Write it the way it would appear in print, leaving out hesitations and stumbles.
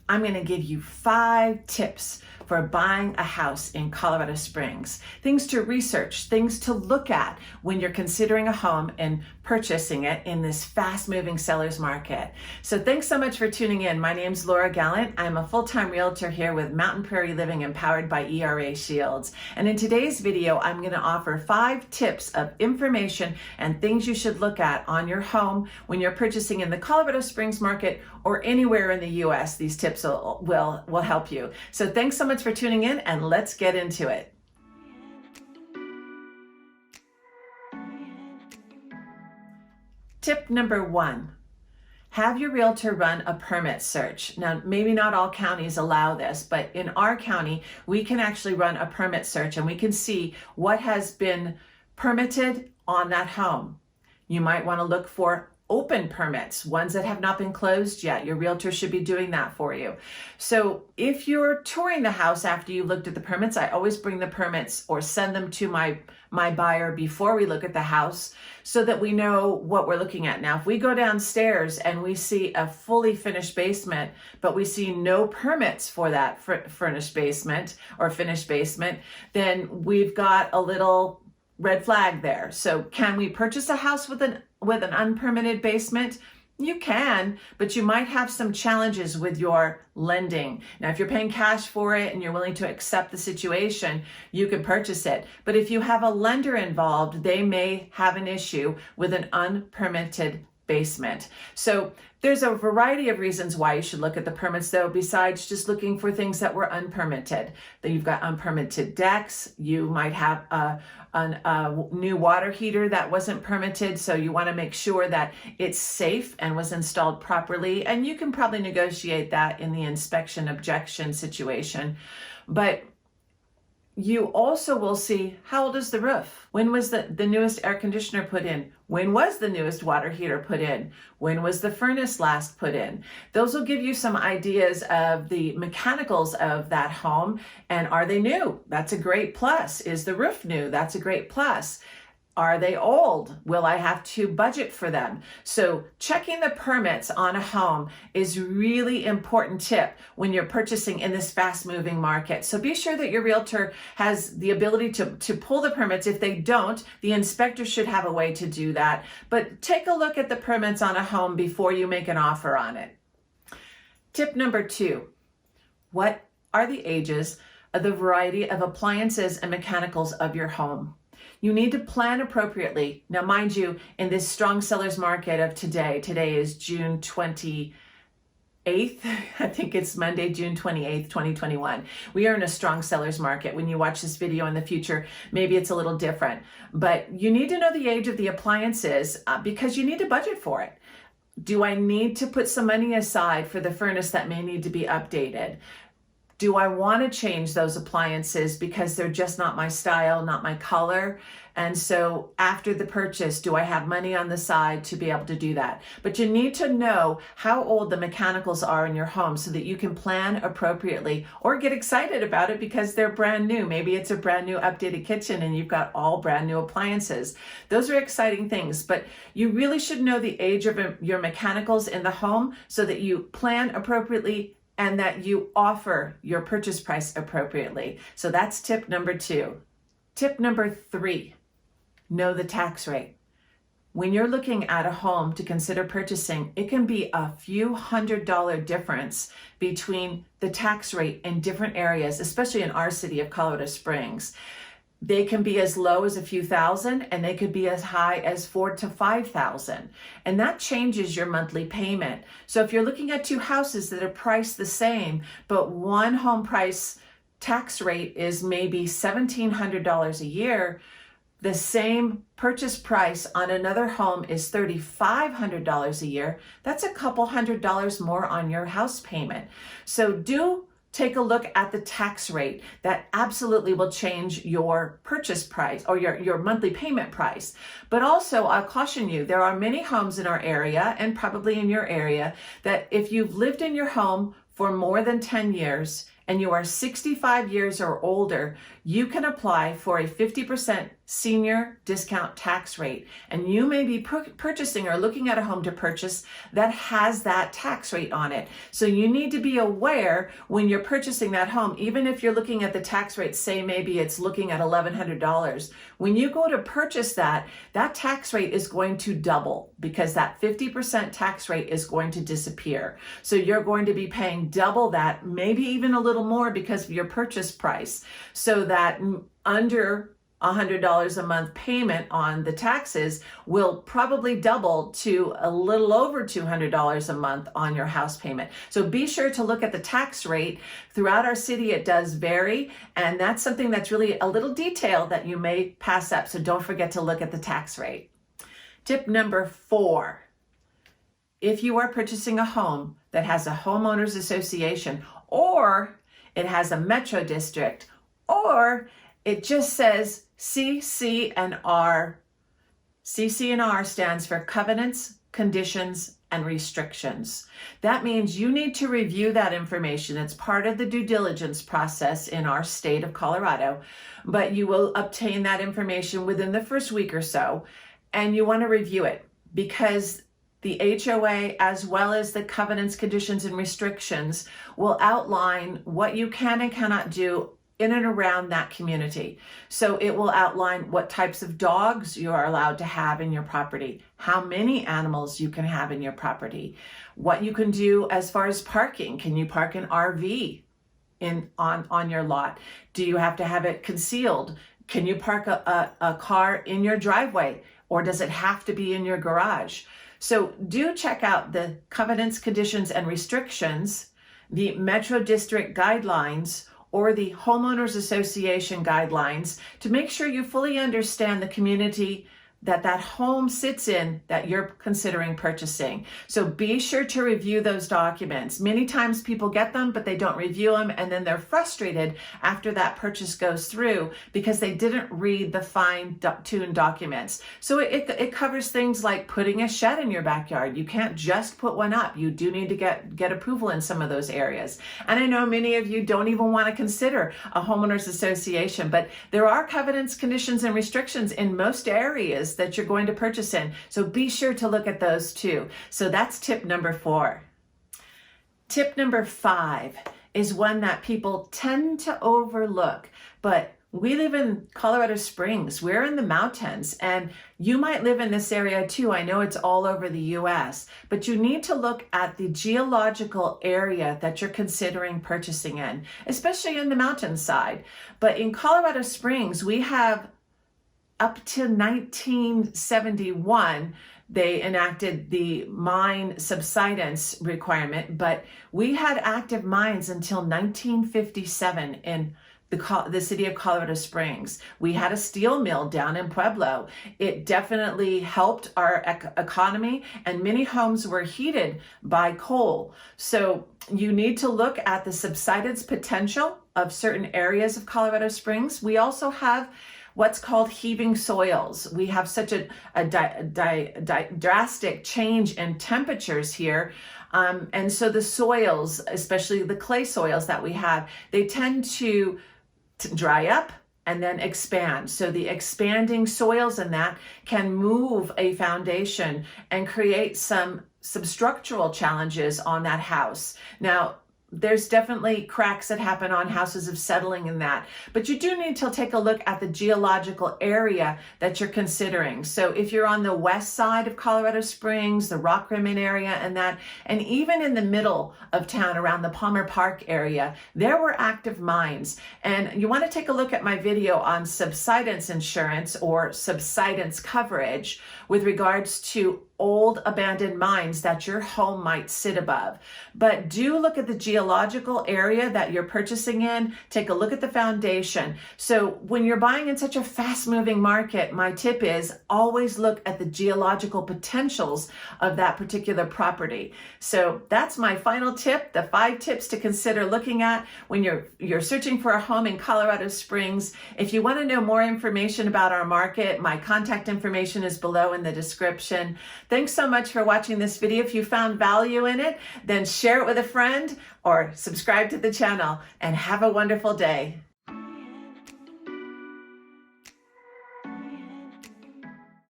I'm going to give you 5 tips for buying a house in Colorado Springs. Things to research, things to look at when you're considering a home and purchasing it in this fast-moving seller's market. So thanks so much for tuning in. My name's Laura Gallant. I'm a full-time realtor here with Mountain Prairie Living, empowered by ERA Shields. And in today's video, I'm going to offer 5 tips of information and things you should look at on your home when you're purchasing in the Colorado Springs market or anywhere in the U.S. These tips will help you. So thanks so much for tuning in, and let's get into it. Tip number 1, have your realtor run a permit search. Now, maybe not all counties allow this, but in our county, we can actually run a permit search and we can see what has been permitted on that home. You might want to look for open permits, ones that have not been closed yet. Your realtor should be doing that for you. So if you're touring the house after you looked at the permits, I always bring the permits or send them to my buyer before we look at the house so that we know what we're looking at. Now, if we go downstairs and we see a fully finished basement, but we see no permits for that furnished basement or finished basement, then we've got a little red flag there. So can we purchase a house with an unpermitted basement? You can, but you might have some challenges with your lending. Now, if you're paying cash for it and you're willing to accept the situation, you can purchase it. But if you have a lender involved, they may have an issue with an unpermitted basement. So there's a variety of reasons why you should look at the permits, though, besides just looking for things that were unpermitted. That you've got unpermitted decks. You might have a new water heater that wasn't permitted, so you want to make sure that it's safe and was installed properly. And you can probably negotiate that in the inspection objection situation. But you also will see, how old is the roof? When was the newest air conditioner put in? When was the newest water heater put in? When was the furnace last put in? Those will give you some ideas of the mechanicals of that home. And are they new? That's a great plus. Is the roof new? That's a great plus. Are they old? Will I have to budget for them? So checking the permits on a home is really important tip when you're purchasing in this fast-moving market. So be sure that your realtor has the ability to pull the permits. If they don't, the inspector should have a way to do that. But take a look at the permits on a home before you make an offer on it. Tip number 2, what are the ages of the variety of appliances and mechanicals of your home? You need to plan appropriately. Now, mind you, in this strong seller's market of today is June 28th. I think it's Monday, June 28th, 2021. We are in a strong seller's market. When you watch this video in the future, maybe it's a little different. But you need to know the age of the appliances because you need to budget for it. Do I need to put some money aside for the furnace that may need to be updated? Do I want to change those appliances because they're just not my style, not my color? And so after the purchase, do I have money on the side to be able to do that? But you need to know how old the mechanicals are in your home so that you can plan appropriately or get excited about it because they're brand new. Maybe it's a brand new updated kitchen and you've got all brand new appliances. Those are exciting things, but you really should know the age of your mechanicals in the home so that you plan appropriately and that you offer your purchase price appropriately. So that's tip number 2. Tip number 3, know the tax rate. When you're looking at a home to consider purchasing, it can be a few $100 difference between the tax rate in different areas, especially in our city of Colorado Springs. They can be as low as a few thousand and they could be as high as $4,000 to $5,000. And that changes your monthly payment. So if you're looking at 2 houses that are priced the same, but one home price tax rate is maybe $1,700 a year, the same purchase price on another home is $3,500 a year. That's a couple $100 more on your house payment. So do take a look at the tax rate. That absolutely will change your purchase price or your monthly payment price. But also, I'll caution you, there are many homes in our area and probably in your area that if you've lived in your home for more than 10 years and you are 65 years or older, you can apply for a 50% senior discount tax rate. And you may be purchasing or looking at a home to purchase that has that tax rate on it. So you need to be aware when you're purchasing that home, even if you're looking at the tax rate, say maybe it's looking at $1,100. When you go to purchase that, that tax rate is going to double because that 50% tax rate is going to disappear. So you're going to be paying double that, maybe even a little more because of your purchase price. So that under $100 a month payment on the taxes will probably double to a little over $200 a month on your house payment. So be sure to look at the tax rate. Throughout our city, it does vary, and that's something that's really a little detail that you may pass up. So don't forget to look at the tax rate. Tip number 4. If you are purchasing a home that has a homeowners association, or it has a metro district, or it just says CC&R. CC&R stands for covenants, conditions, and restrictions. That means you need to review that information. It's part of the due diligence process in our state of Colorado, but you will obtain that information within the first week or so, and you want to review it because the HOA, as well as the covenants, conditions, and restrictions, will outline what you can and cannot do in and around that community. So it will outline what types of dogs you are allowed to have in your property, how many animals you can have in your property, what you can do as far as parking. Can you park an RV on your lot? Do you have to have it concealed? Can you park a car in your driveway, or does it have to be in your garage? So do check out the covenants, conditions, and restrictions, the Metro District guidelines, or the Homeowners Association guidelines to make sure you fully understand the community that that home sits in that you're considering purchasing. So be sure to review those documents. Many times people get them, but they don't review them, and then they're frustrated after that purchase goes through because they didn't read the fine-tuned documents. So it covers things like putting a shed in your backyard. You can't just put one up. You do need to get approval in some of those areas. And I know many of you don't even want to consider a homeowners association, but there are covenants, conditions, and restrictions in most areas that you're going to purchase in. So be sure to look at those too. So that's tip number 4. Tip number 5 is one that people tend to overlook, but we live in Colorado Springs. We're in the mountains, and you might live in this area too. I know it's all over the US, but you need to look at the geological area that you're considering purchasing in, especially in the mountainside. But in Colorado Springs, we have up to 1971, they enacted the mine subsidence requirement, but we had active mines until 1957 in the city of Colorado Springs. We had a steel mill down in Pueblo. It definitely helped our economy, and many homes were heated by coal. So you need to look at the subsidence potential of certain areas of Colorado Springs. We also have what's called heaving soils. We have such a drastic change in temperatures here. And so the soils, especially the clay soils that we have, they tend to dry up and then expand. So the expanding soils in that can move a foundation and create some structural challenges on that house. Now, there's definitely cracks that happen on houses of settling in that, but you do need to take a look at the geological area that you're considering. So if you're on the west side of Colorado Springs, the Rock Rimmon area and that, and even in the middle of town around the Palmer Park area, there were active mines. And you want to take a look at my video on subsidence insurance or subsidence coverage with regards to old abandoned mines that your home might sit above. But do look at the geological area that you're purchasing in. Take a look at the foundation. So when you're buying in such a fast-moving market, my tip is always look at the geological potentials of that particular property. So that's my final tip, the 5 tips to consider looking at when you're searching for a home in Colorado Springs. If you want to know more information about our market, my contact information is below in the description. Thanks so much for watching this video. If you found value in it, then share it with a friend or subscribe to the channel, and have a wonderful day.